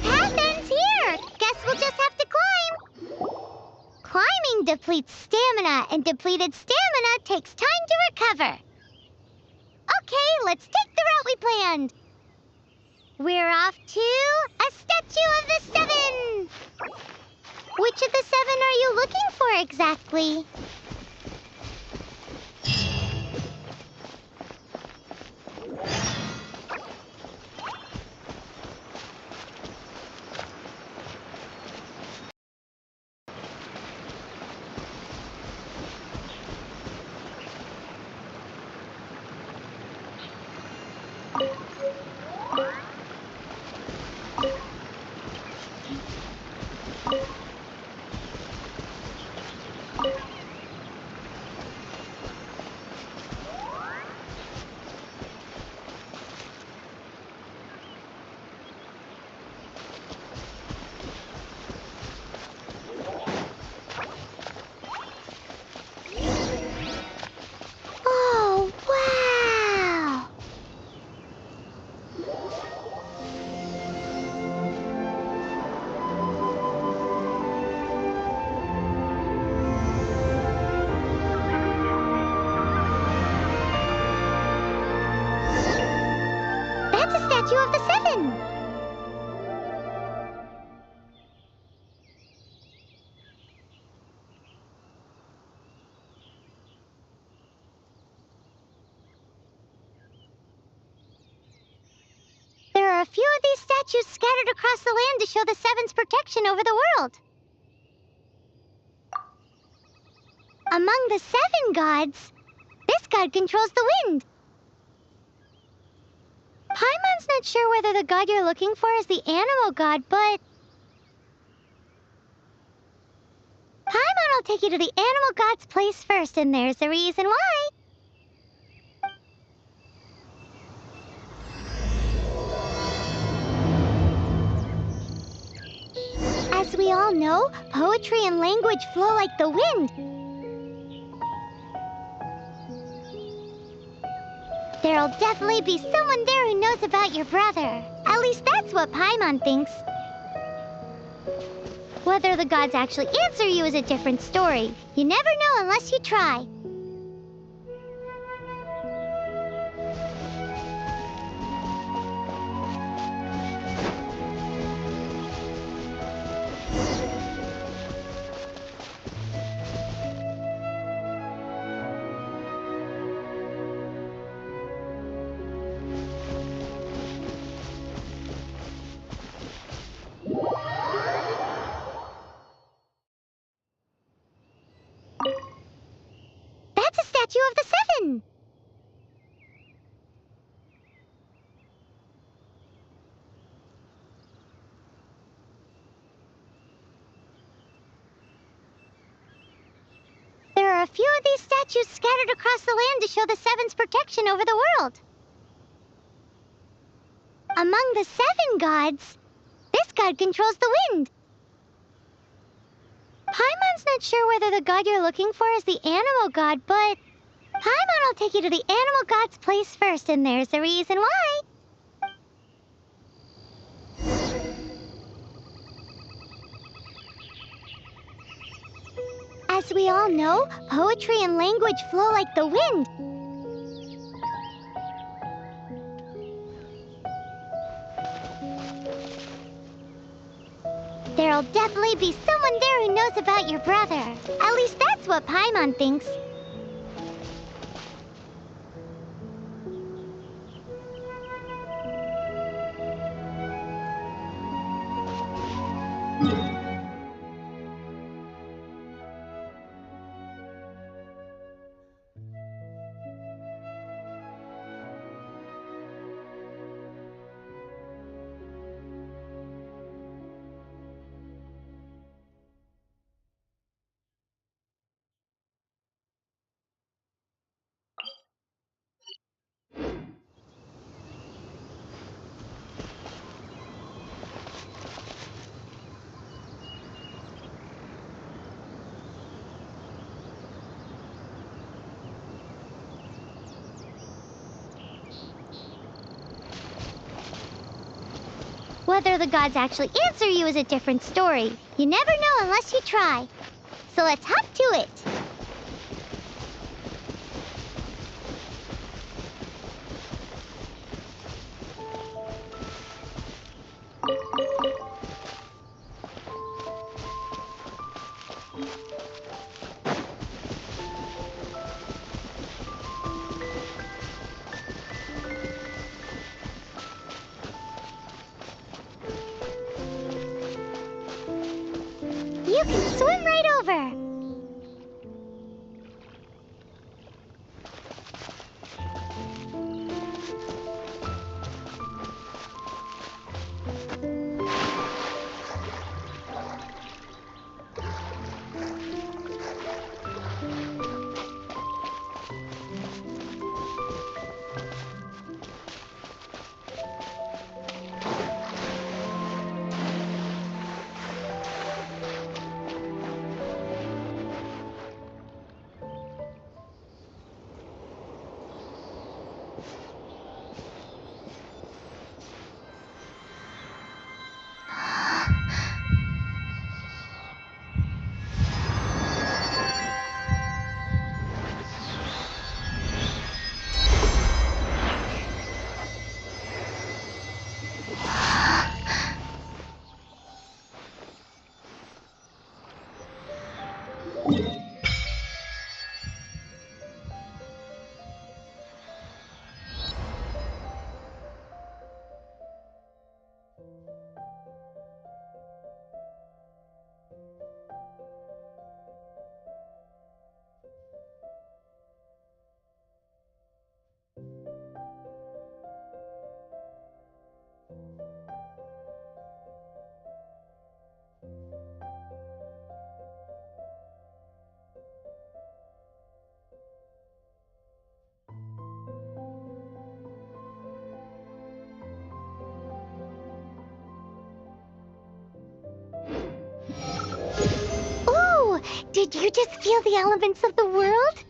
path ends here. Guess we'll just have to climb. Climbing depletes stamina, and depleted stamina takes time to recover. Okay, let's take the route we planned. We're off to a statue of the seven. Which of the seven are you looking for exactly? Oh, wow! That's a statue of the seven! There are a few of these statues scattered across the land to show the Seven's protection over the world. Among the seven gods, this god controls the wind. Paimon's not sure whether the god you're looking for is the animal god, but Paimon will take you to the animal god's place first, and there's the reason why. As we all know, poetry and language flow like the wind. There'll definitely be someone there who knows about your brother. At least that's what Paimon thinks. Whether the gods actually answer you is a different story. You never know unless you try. That's a statue of the seven! There are a few of these statues scattered across the land to show the Seven's protection over the world. Among the seven gods, this god controls the wind. Paimon's not sure whether the god you're looking for is the animal god, but Paimon will take you to the animal god's place first, and there's the reason why. As we all know, poetry and language flow like the wind. There'll definitely be someone there who knows about your brother. At least that's what Paimon thinks. Whether the gods actually answer you is a different story. You never know unless you try. So let's hop to it. You can swim right over. Did you just feel the elements of the world?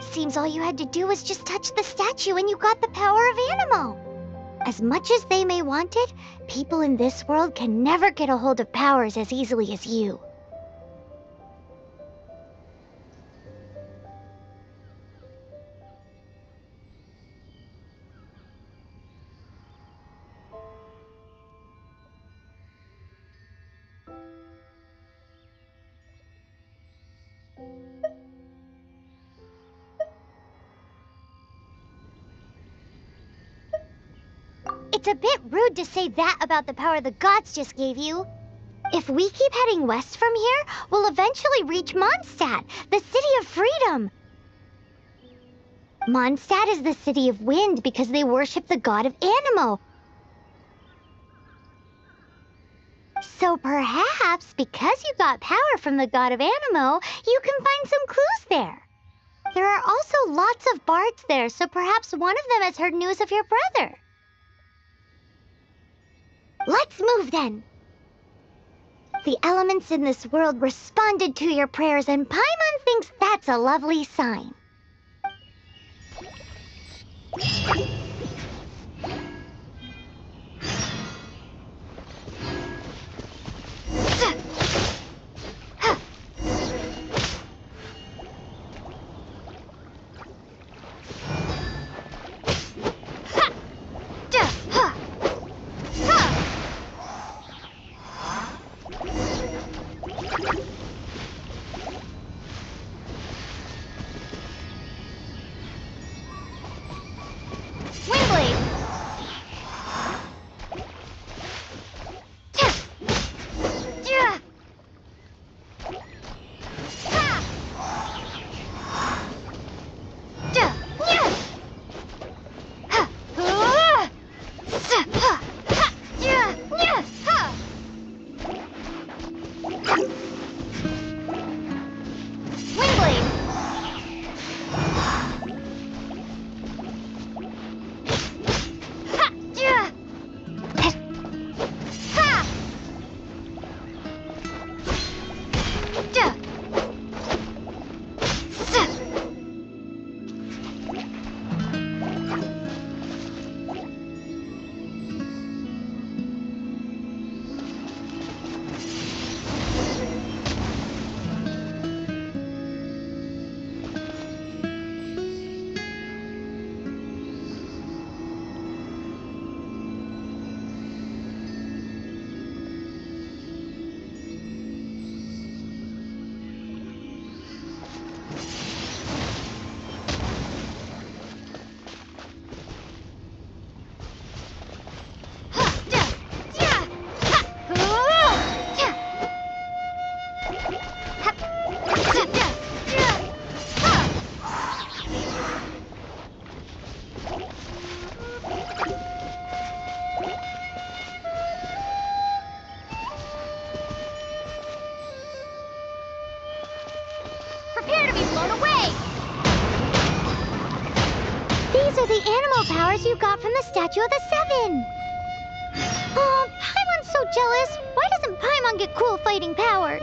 Seems all you had to do was just touch the statue and you got the power of Animo. As much as they may want it, people in this world can never get a hold of powers as easily as you. It's a bit rude to say that about the power the gods just gave you. If we keep heading west from here, we'll eventually reach Mondstadt, the city of freedom. Mondstadt is the city of wind because they worship the god of Animo. So perhaps, because you got power from the god of Animo, you can find some clues there. There are also lots of bards there, so perhaps one of them has heard news of your brother. Let's move then. The elements in this world responded to your prayers, and Paimon thinks that's a lovely sign. powers you got from the Statue of the Seven. Oh, Paimon's so jealous. Why doesn't Paimon get cool fighting powers?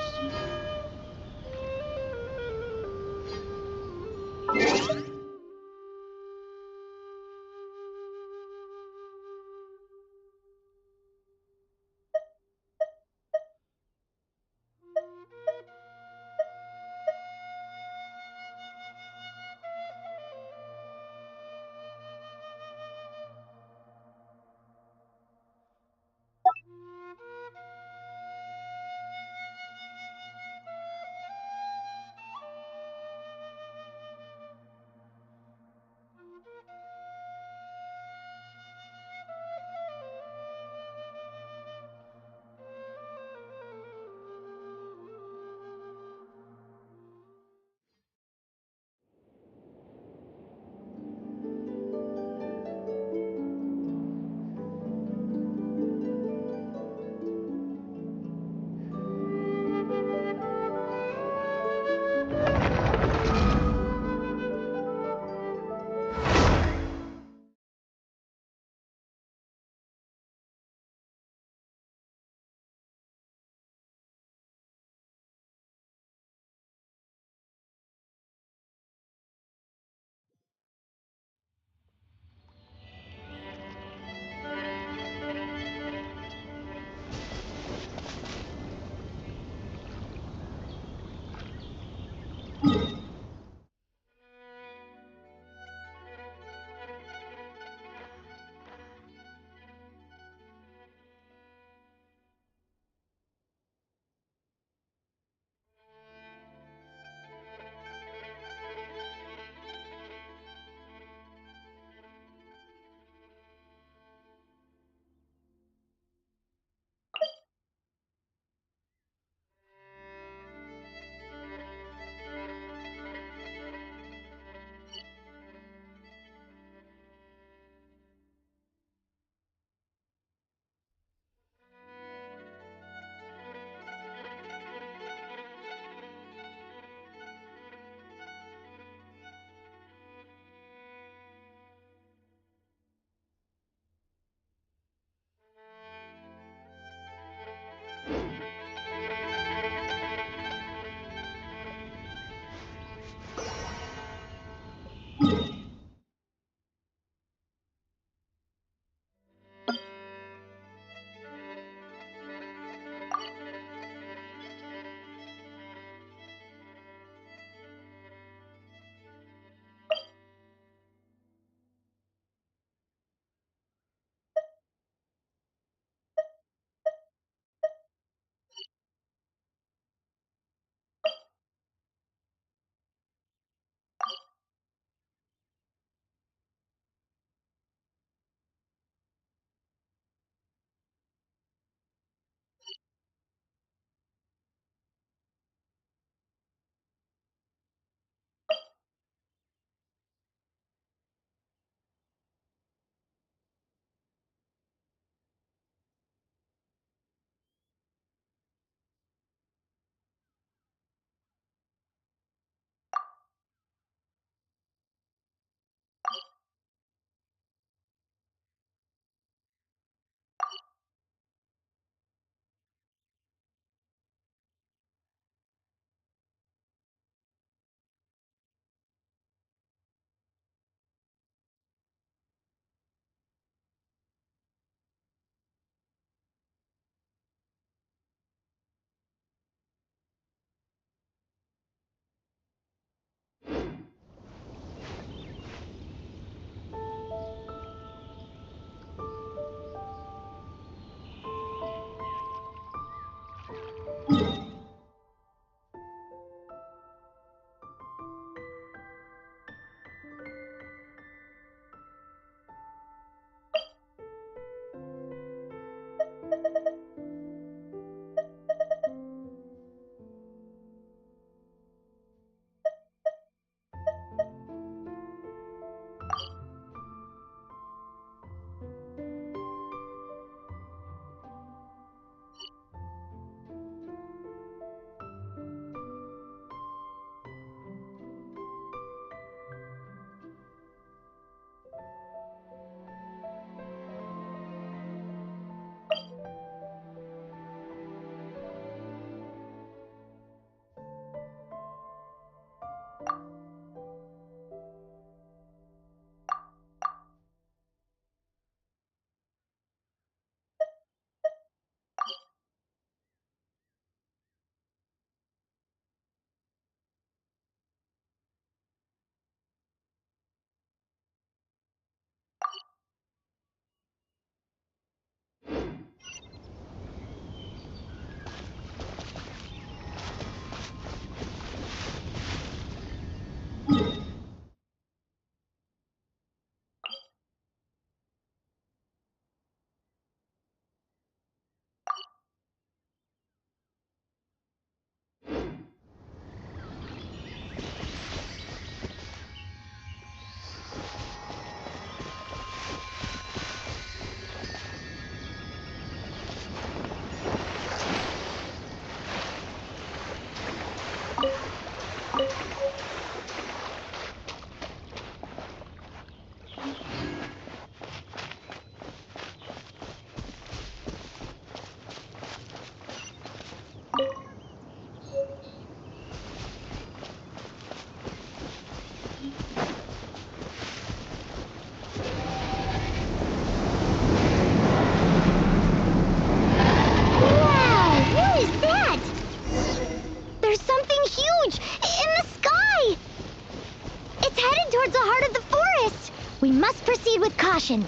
direction.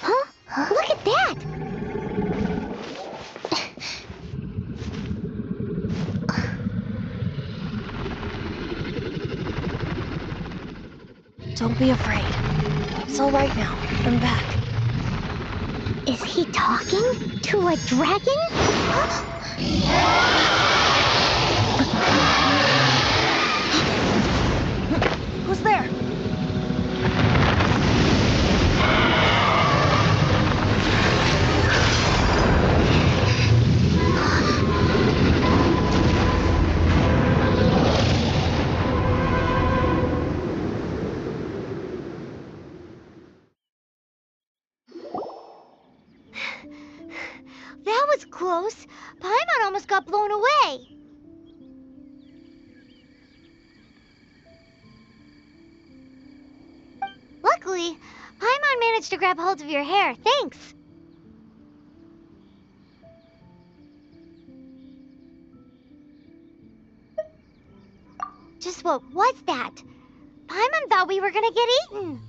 Huh? Look at that! Don't be afraid. It's all right now. I'm back. Is he talking to a dragon? Who's there? That was close. Paimon almost got blown away. Luckily, Paimon managed to grab hold of your hair. Thanks. Just what was that? Paimon thought we were gonna get eaten.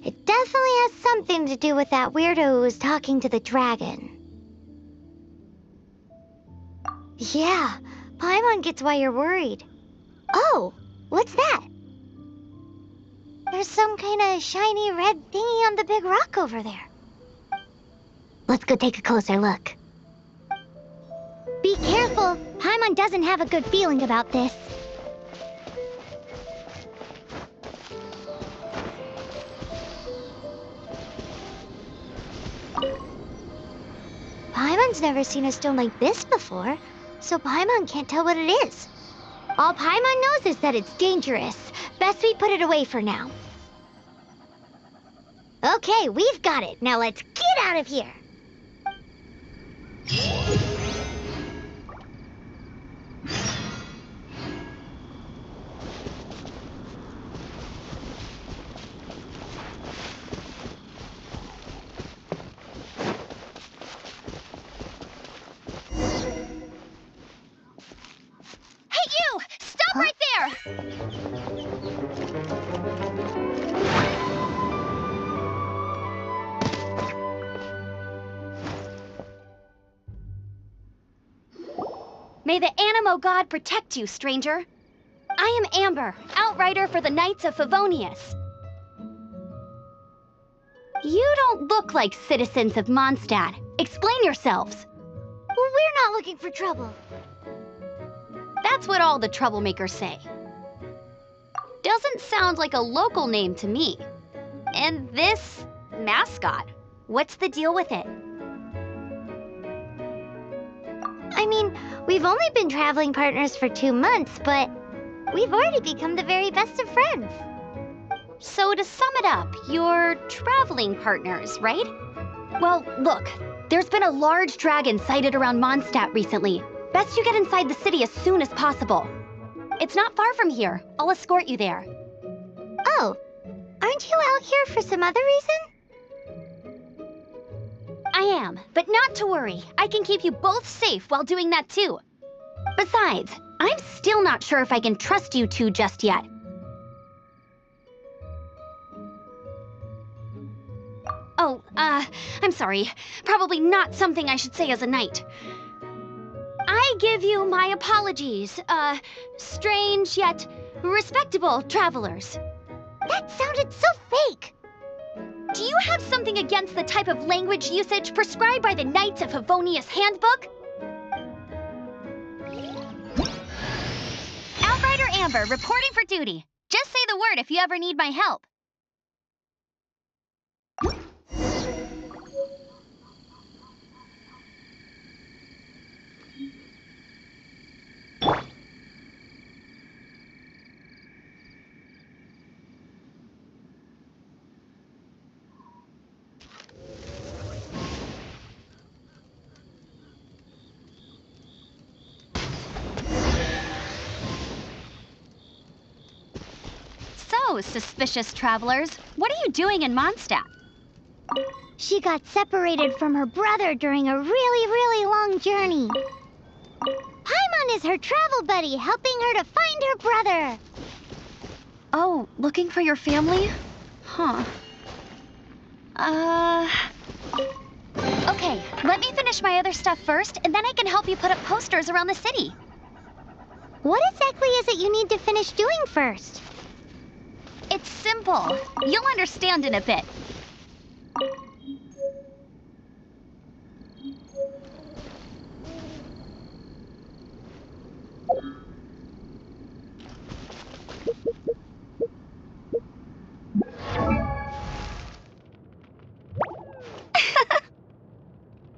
It definitely has something to do with that weirdo who was talking to the dragon. Yeah, Paimon gets why you're worried. Oh, what's that? There's some kind of shiny red thingy on the big rock over there. Let's go take a closer look. Be careful. Paimon doesn't have a good feeling about this. Paimon's never seen a stone like this before, so Paimon can't tell what it is. All Paimon knows is that it's dangerous. Best we put it away for now. Okay, we've got it. Now let's get out of here. Hey, you! Stop right there! May the Animo God protect you, stranger. I am Amber, outrider for the Knights of Favonius. You don't look like citizens of Mondstadt. Explain yourselves. We're not looking for trouble. That's what all the troublemakers say. Doesn't sound like a local name to me. And this mascot, what's the deal with it? I mean, we've only been traveling partners for 2 months, but we've already become the very best of friends. So to sum it up, you're traveling partners, right? Well, look, there's been a large dragon sighted around Mondstadt recently. Best you get inside the city as soon as possible. It's not far from here. I'll escort you there. Oh, aren't you out here for some other reason? I am, but not to worry. I can keep you both safe while doing that too. Besides, I'm still not sure if I can trust you two just yet. Oh, I'm sorry. Probably not something I should say as a knight. I give you my apologies, strange yet respectable travelers. That sounded so fake. Do you have something against the type of language usage prescribed by the Knights of Favonius Handbook? Outrider Amber, reporting for duty. Just say the word if you ever need my help. Hello, suspicious travelers. What are you doing in Mondstadt? She got separated from her brother during a really long journey. Paimon is her travel buddy, helping her to find her brother. Oh, looking for your family? Huh. Okay, let me finish my other stuff first, and then I can help you put up posters around the city. What exactly is it you need to finish doing first? It's simple. You'll understand in a bit.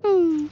Hmm.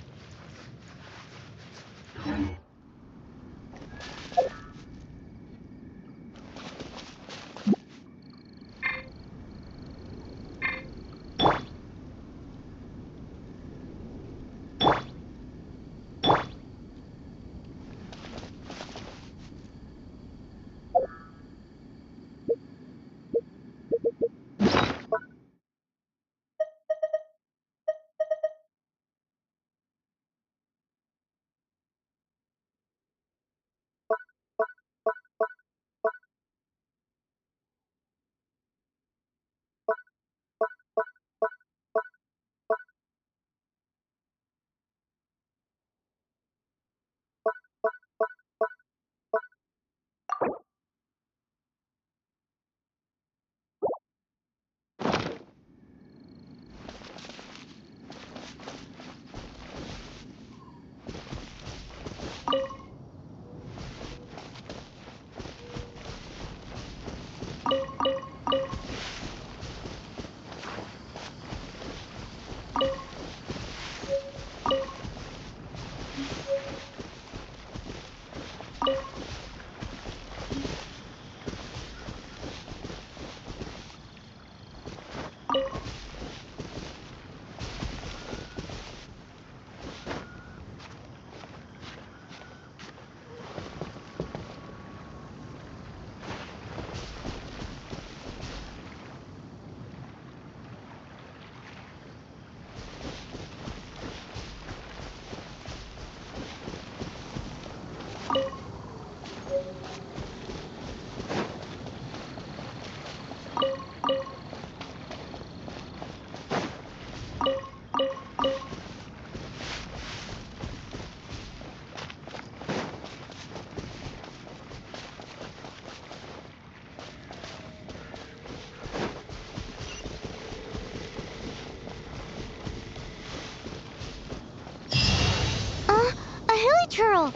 A hilly churl.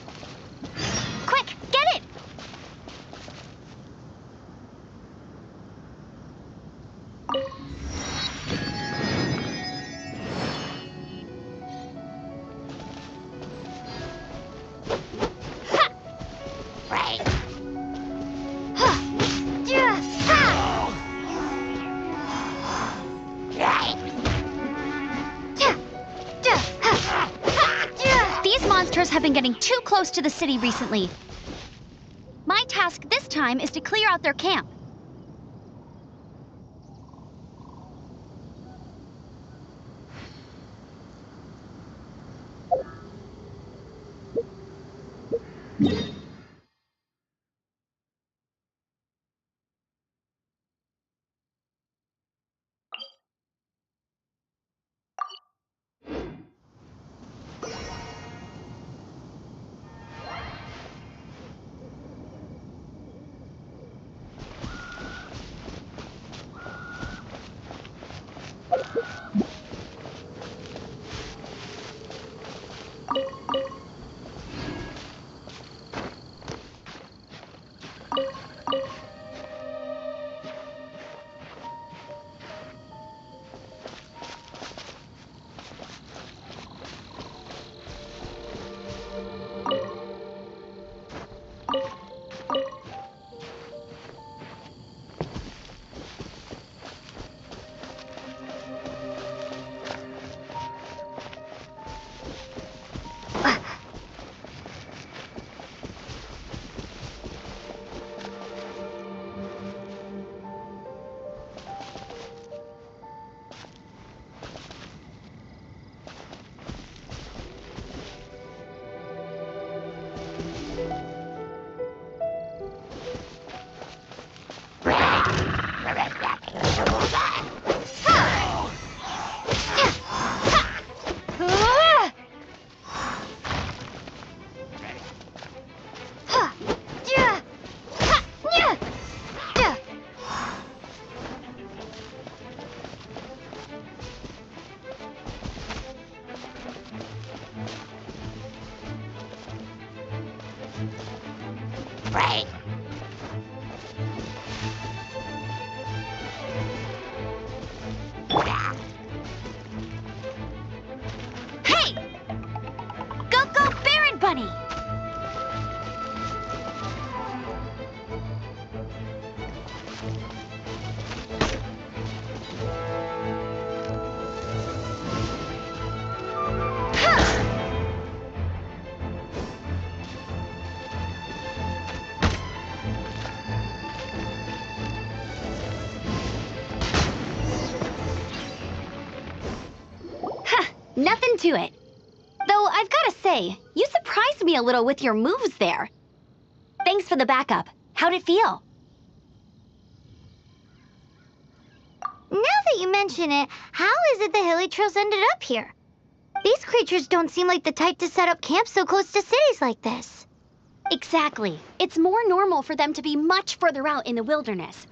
Quick, get it! Ha! Right. Ha! Yeah! Ha! Right. Yeah! Yeah! Ha! Ha! Yeah! These monsters have been getting too close to the city recently. My task this time is to clear out their camp. Nothing to it. Though I've gotta say, you surprised me a little with your moves there. Thanks for the backup. How'd it feel? Now that you mention it, how is it the Hilichurls ended up here? These creatures don't seem like the type to set up camp so close to cities like this. Exactly. It's more normal for them to be much further out in the wilderness.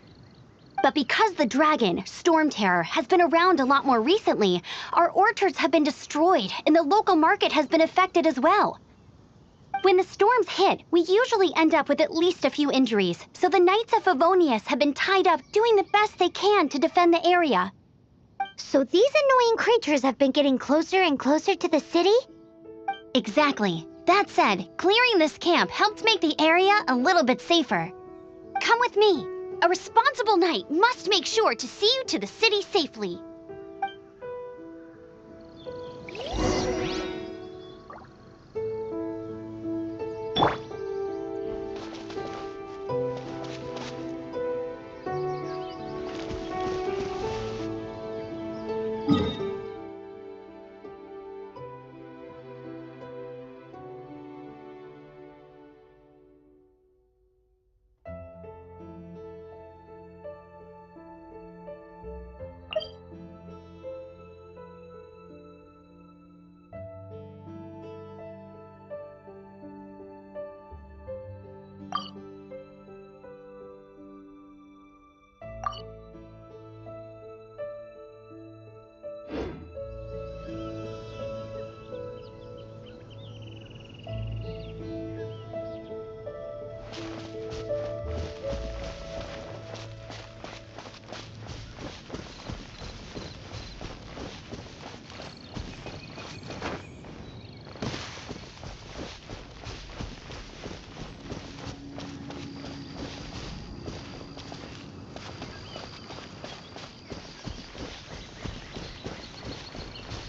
But because the dragon, Storm Terror, has been around a lot more recently, our orchards have been destroyed and the local market has been affected as well. When the storms hit, we usually end up with at least a few injuries, so the Knights of Favonius have been tied up doing the best they can to defend the area. So these annoying creatures have been getting closer and closer to the city? Exactly. That said, clearing this camp helped make the area a little bit safer. Come with me. A responsible knight must make sure to see you to the city safely.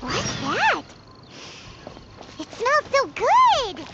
What's that? It smells so good!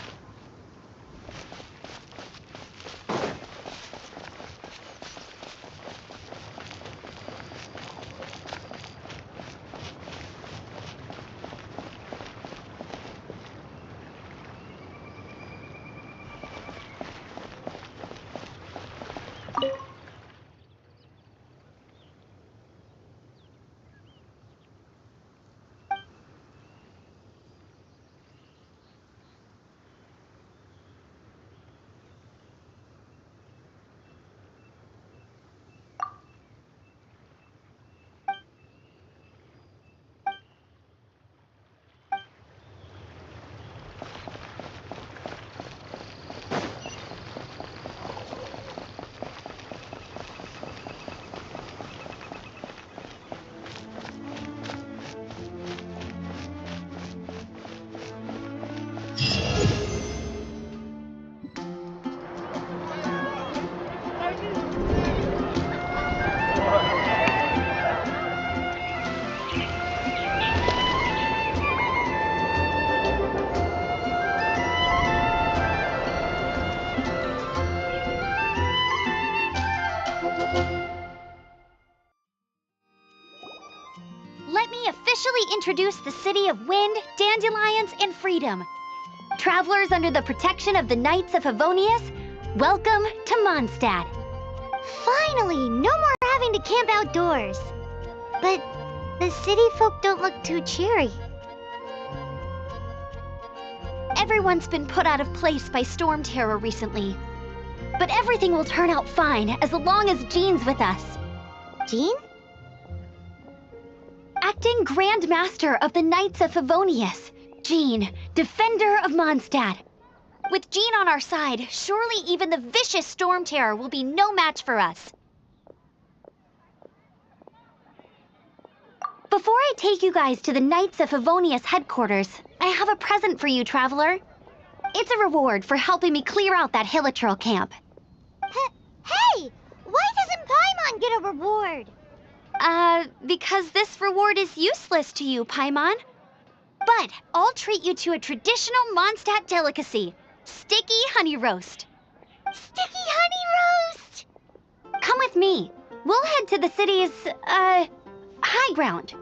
Let me officially introduce the city of wind, dandelions, and freedom. Travelers under the protection of the Knights of Favonius, welcome to Mondstadt. Finally, no more having to camp outdoors. But the city folk don't look too cheery. Everyone's been put out of place by Storm Terror recently. But everything will turn out fine as long as Jean's with us. Jean? Acting Grand Master of the Knights of Favonius, Jean, Defender of Mondstadt. With Jean on our side, surely even the vicious Storm Terror will be no match for us. Before I take you guys to the Knights of Favonius headquarters, I have a present for you, Traveler. It's a reward for helping me clear out that Hilichurl camp. Hey! Why doesn't Paimon on, get a reward. Because this reward is useless to you, Paimon. But I'll treat you to a traditional Mondstadt delicacy, sticky honey roast. Sticky honey roast! Come with me. We'll head to the city's, high ground.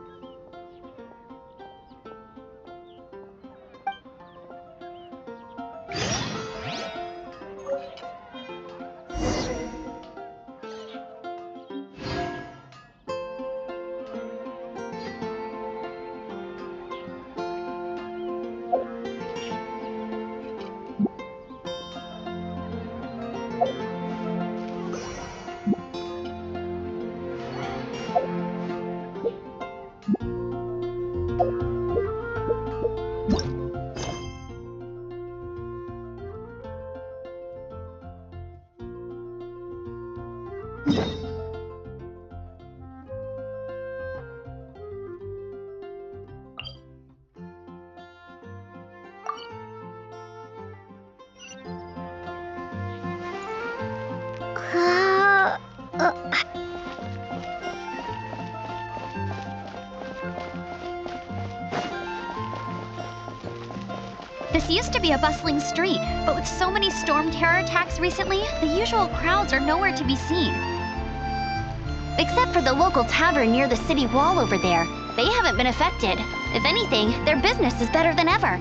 This used to be a bustling street, but with so many storm terror attacks recently, the usual crowds are nowhere to be seen. Except for the local tavern near the city wall over there. They haven't been affected. If anything, their business is better than ever.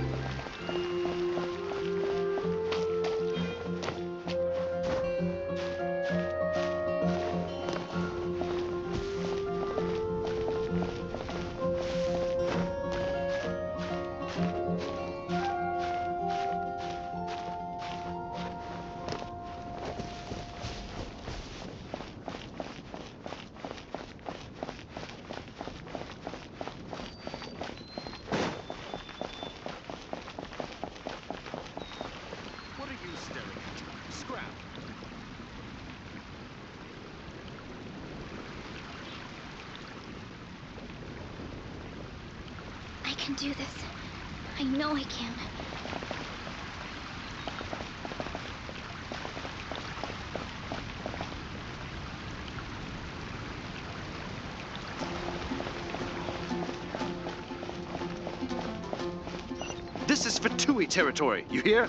I can do this. I know I can. This is Fatui territory, you hear?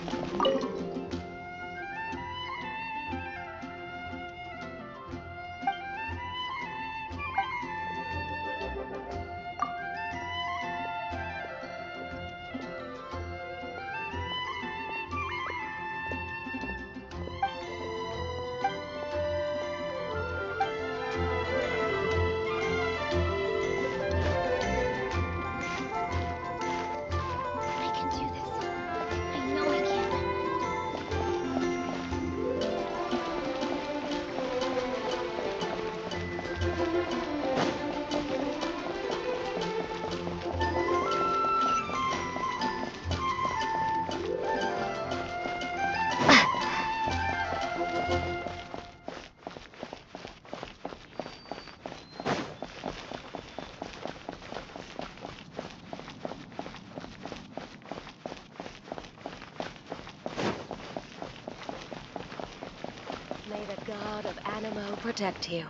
May the god of Animo protect you.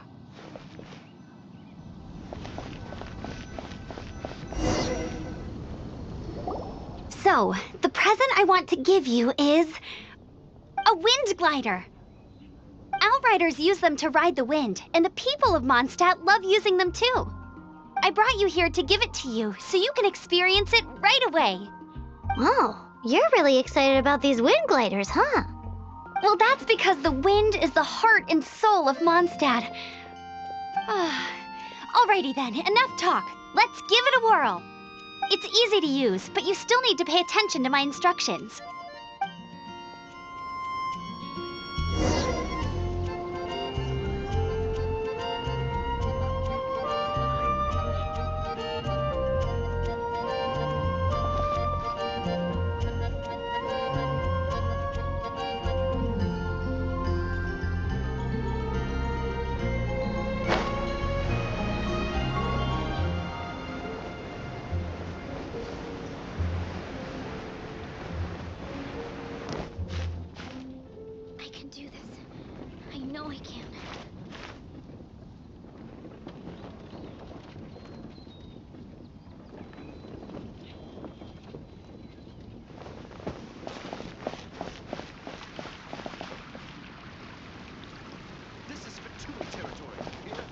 So, the present I want to give you is a wind glider. Outriders use them to ride the wind, and the people of Mondstadt love using them too. I brought you here to give it to you, so you can experience it right away. Oh, you're really excited about these wind gliders, huh? Well, that's because the wind is the heart and soul of Mondstadt. Alrighty then, enough talk. Let's give it a whirl. It's easy to use, but you still need to pay attention to my instructions. I can do this. I know I can. This is Fatui territory. You hear?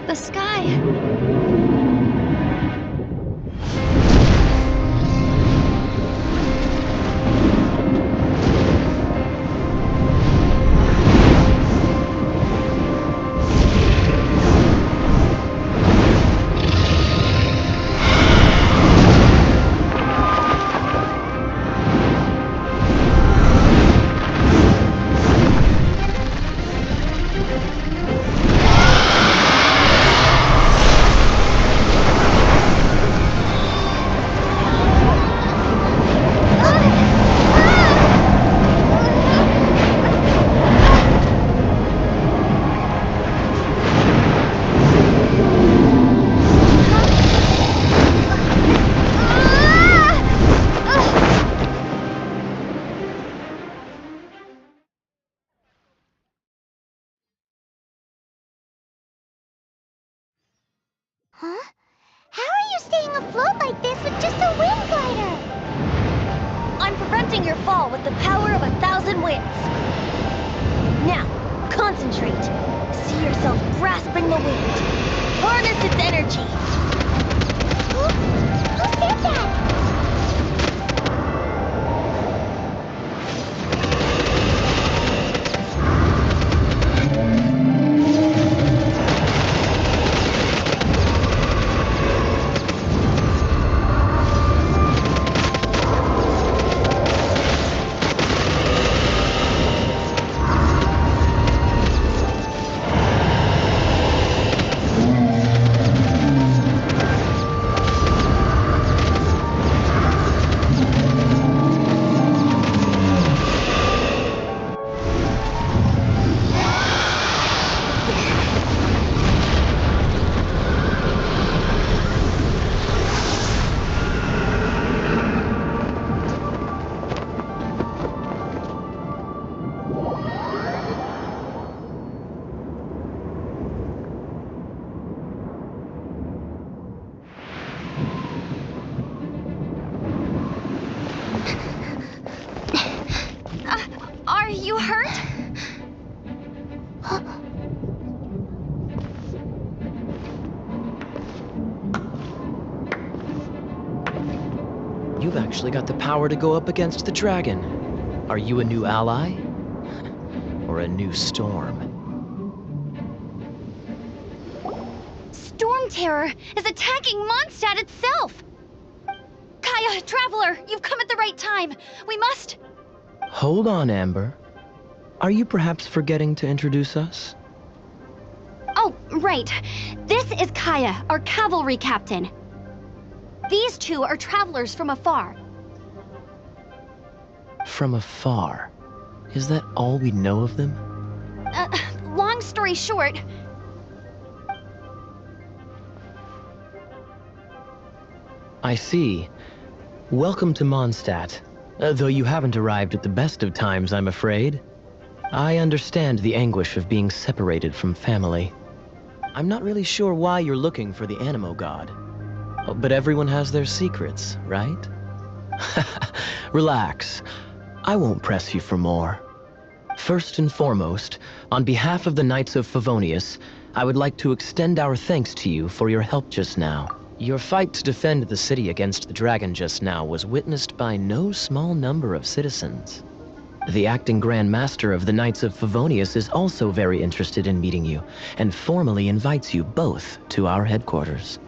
The sky! Huh? How are you staying afloat like this with just a wind glider? I'm preventing your fall with the power of 1,000 winds. Now, concentrate. See yourself grasping the wind. Harness its energy. Who said that? Are you hurt? You've actually got the power to go up against the dragon. Are you a new ally? Or a new storm? Storm Terror is attacking Mondstadt itself! Kaya, Traveler, you've come at the right time. We must... Hold on, Amber. Are you perhaps forgetting to introduce us? Oh, right. This is Kaya, our cavalry captain. These two are travelers from afar. From afar. Is that all we know of them? Long story short... I see. Welcome to Mondstadt. Though you haven't arrived at the best of times, I'm afraid. I understand the anguish of being separated from family. I'm not really sure why you're looking for the Animo God. But everyone has their secrets, right? Relax. I won't press you for more. First and foremost, on behalf of the Knights of Favonius, I would like to extend our thanks to you for your help just now. Your fight to defend the city against the dragon just now was witnessed by no small number of citizens. The acting Grand Master of the Knights of Favonius is also very interested in meeting you, and formally invites you both to our headquarters.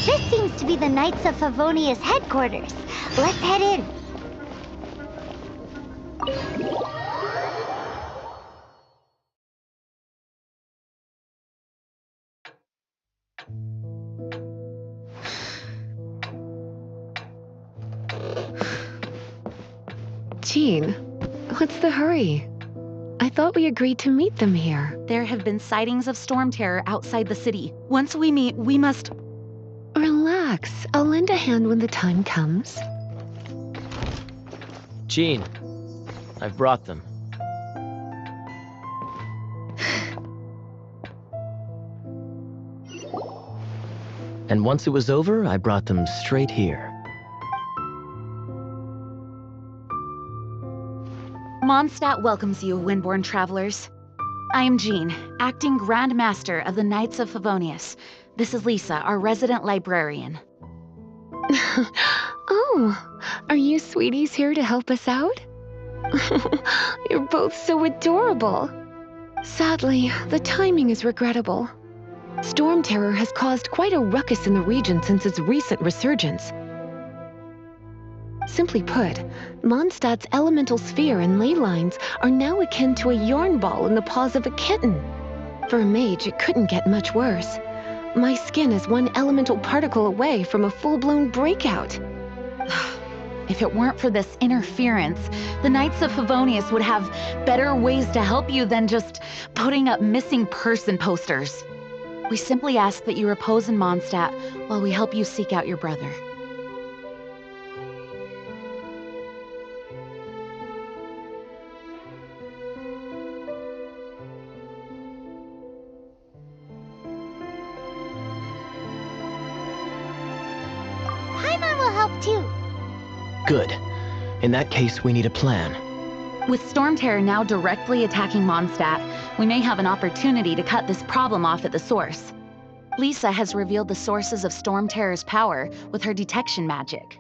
This seems to be the Knights of Favonius headquarters. Let's head in. Jean, what's the hurry? I thought we agreed to meet them here. There have been sightings of storm terror outside the city. Once we meet, we must... Relax. I'll lend a hand when the time comes. Jean, I've brought them. And once it was over, I brought them straight here. Mondstadt welcomes you, Windborn travelers. I am Jean, acting Grand Master of the Knights of Favonius. This is Lisa, our resident librarian. Oh, are you sweeties here to help us out? You're both so adorable. Sadly, the timing is regrettable. Storm terror has caused quite a ruckus in the region since its recent resurgence. Simply put, Mondstadt's elemental sphere and ley lines are now akin to a yarn ball in the paws of a kitten. For a mage, it couldn't get much worse. My skin is one elemental particle away from a full-blown breakout. If it weren't for this interference, the Knights of Favonius would have better ways to help you than just putting up missing person posters. We simply ask that you repose in Mondstadt while we help you seek out your brother. Paimon will help too. Good. In that case, we need a plan. With Storm Terror now directly attacking Mondstadt, we may have an opportunity to cut this problem off at the source. Lisa has revealed the sources of Storm Terror's power with her detection magic.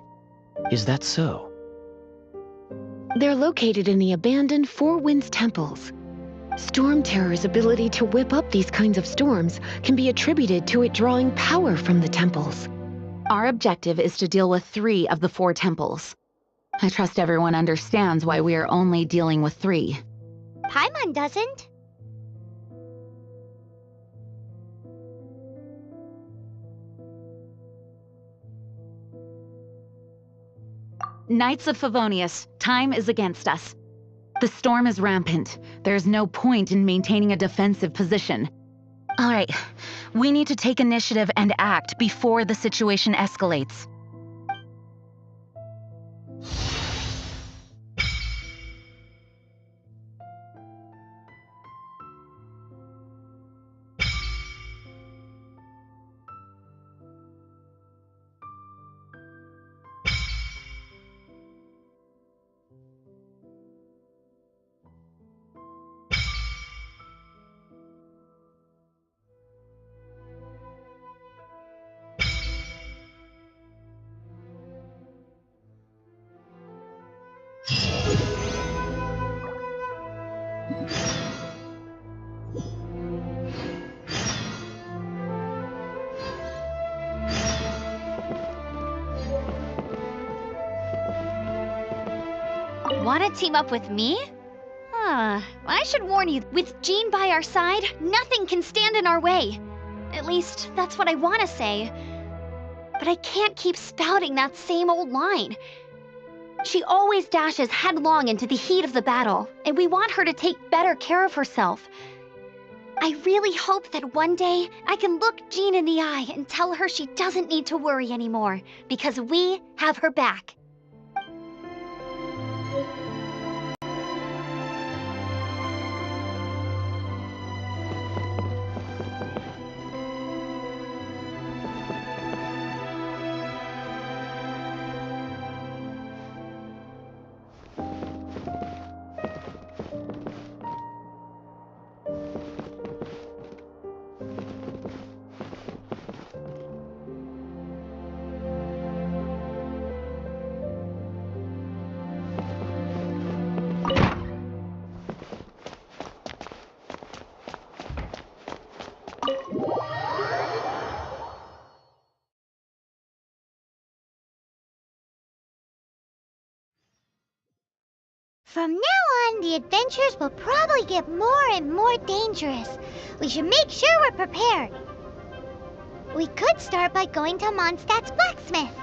Is that so? They're located in the abandoned Four Winds temples. Storm Terror's ability to whip up these kinds of storms can be attributed to it drawing power from the temples. Our objective is to deal with 3 of the 4 temples. I trust everyone understands why we are only dealing with 3. Paimon doesn't. Knights of Favonius, time is against us. The storm is rampant. There's no point in maintaining a defensive position. All right, we need to take initiative and act before the situation escalates. Want to team up with me? I should warn you, with Jean by our side, nothing can stand in our way. At least, that's what I want to say. But I can't keep spouting that same old line. She always dashes headlong into the heat of the battle, and we want her to take better care of herself. I really hope that one day I can look Jean in the eye and tell her she doesn't need to worry anymore, because we have her back. From now on, the adventures will probably get more and more dangerous. We should make sure we're prepared. We could start by going to Mondstadt's blacksmith.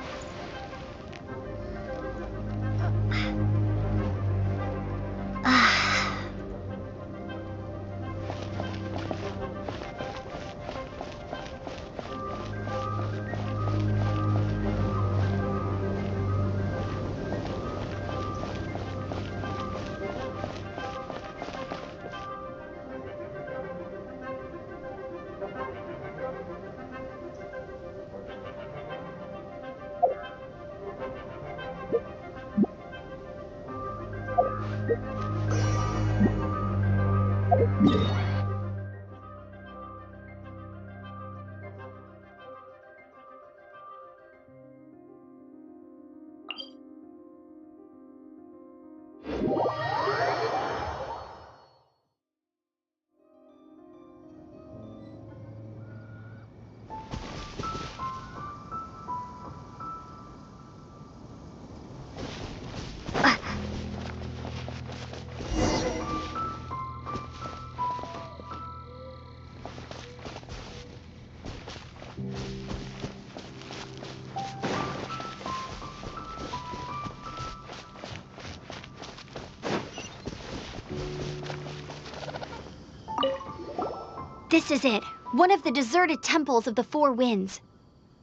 This is it, one of the deserted temples of the Four Winds.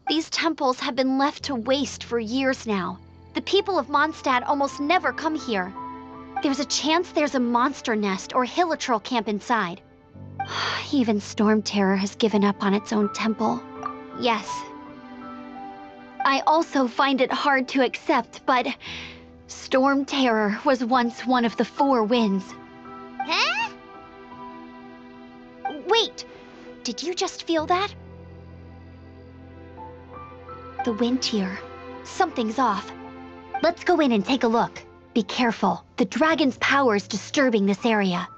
These temples have been left to waste for years now. The people of Mondstadt almost never come here. There's a chance there's a monster nest or hilitrol camp inside. Even Storm Terror has given up on its own temple. Yes. I also find it hard to accept, but Storm Terror was once one of the 4 winds. Huh? Wait, did you just feel that? The wind here. Something's off. Let's go in and take a look. Be careful. The dragon's power is disturbing this area.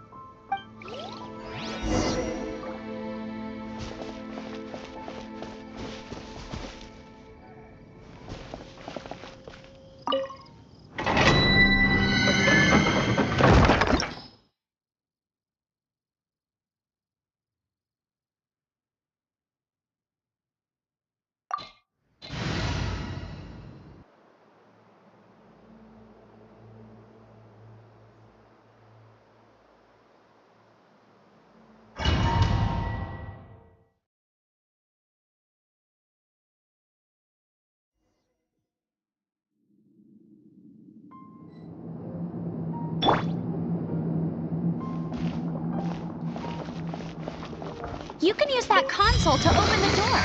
You can use that console to open the door.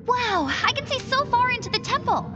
Wow, I can see so far into the temple.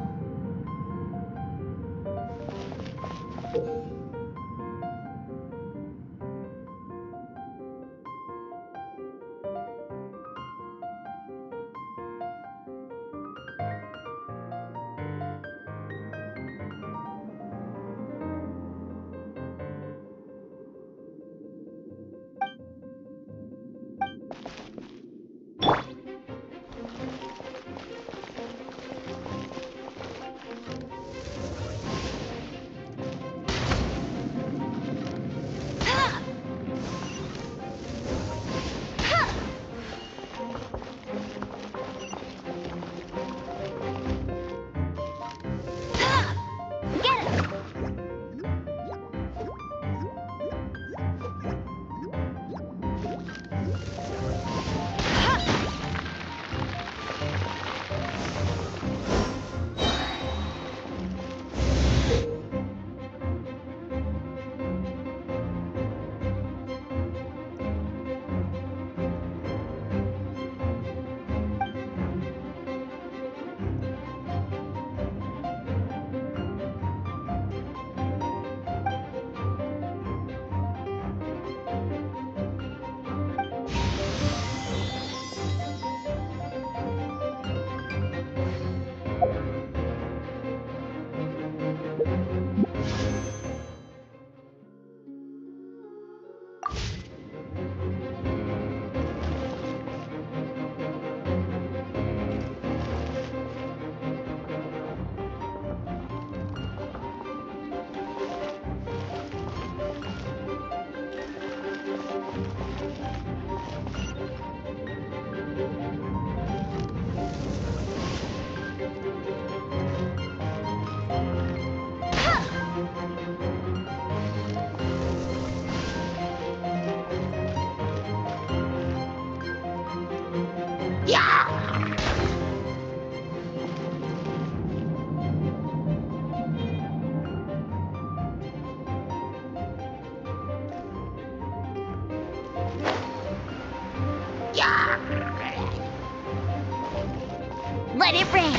Let it rain.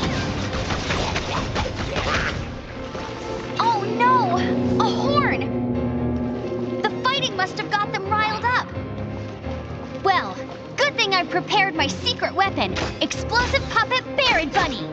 Oh no! A horn! The fighting must have got them riled up. Well, good thing I prepared my secret weapon, explosive puppet Berry Bunny.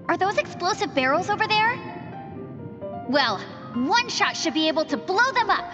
Are those explosive barrels over there? Well, one shot should be able to blow them up.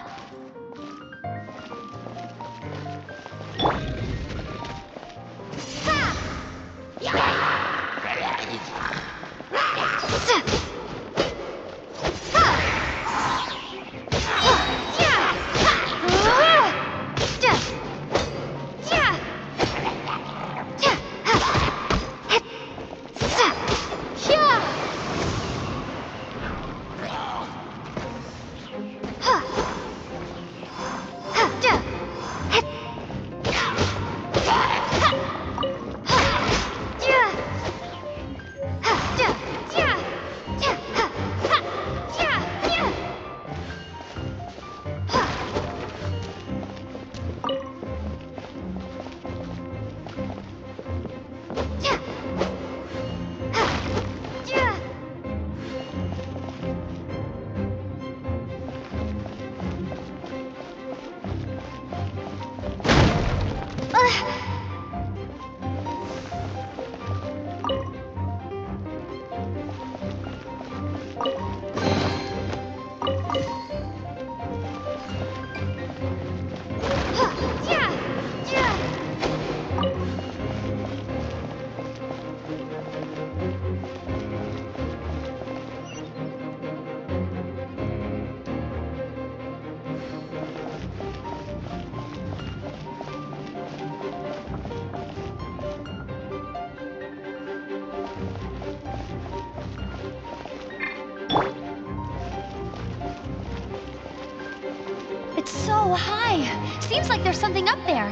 It's so high. Seems like there's something up there.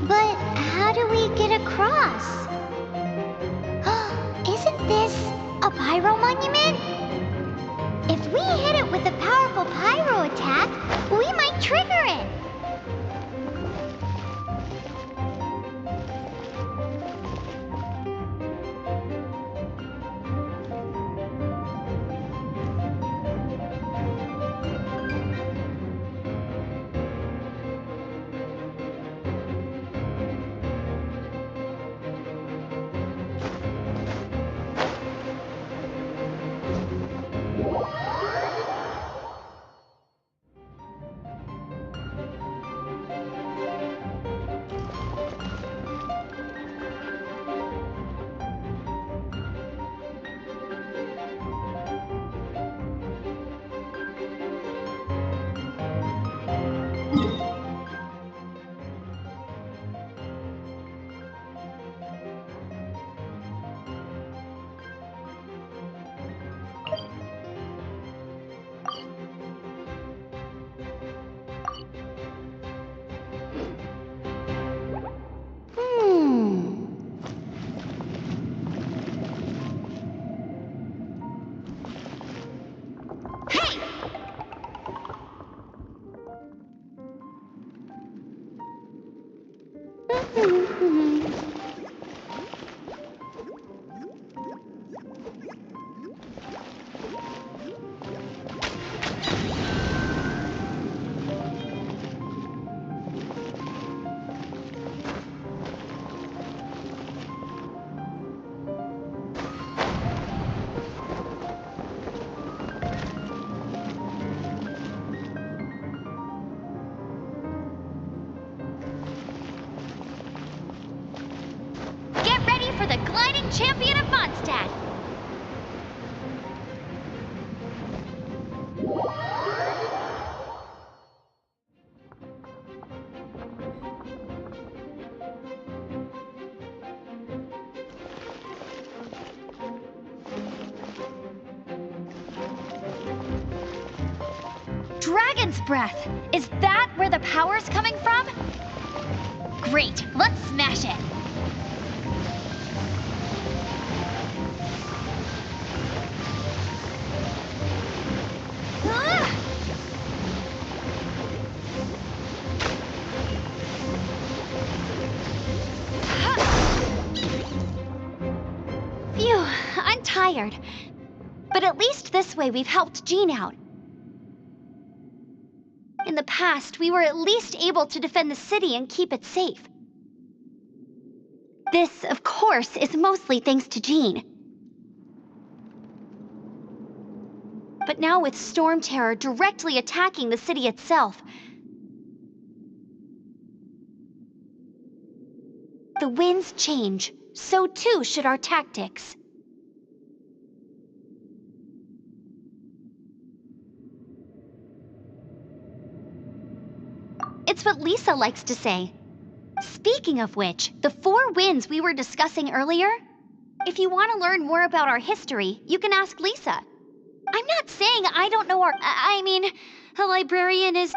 But how do we get across? Isn't this a pyro monument? If we hit it with a powerful pyro attack, we might trigger it. For the gliding champion of Mondstadt. Dragon's breath. Is that where the power's coming from? Great, let's smash it. Phew, I'm tired. But at least this way we've helped Jean out. In the past, we were at least able to defend the city and keep it safe. This, of course, is mostly thanks to Jean. now with storm terror directly attacking the city itself. The winds change, so too should our tactics. It's what Lisa likes to say. Speaking of which, the 4 winds we were discussing earlier, if you want to learn more about our history, you can ask Lisa. I'm not saying I don't know I mean, a librarian is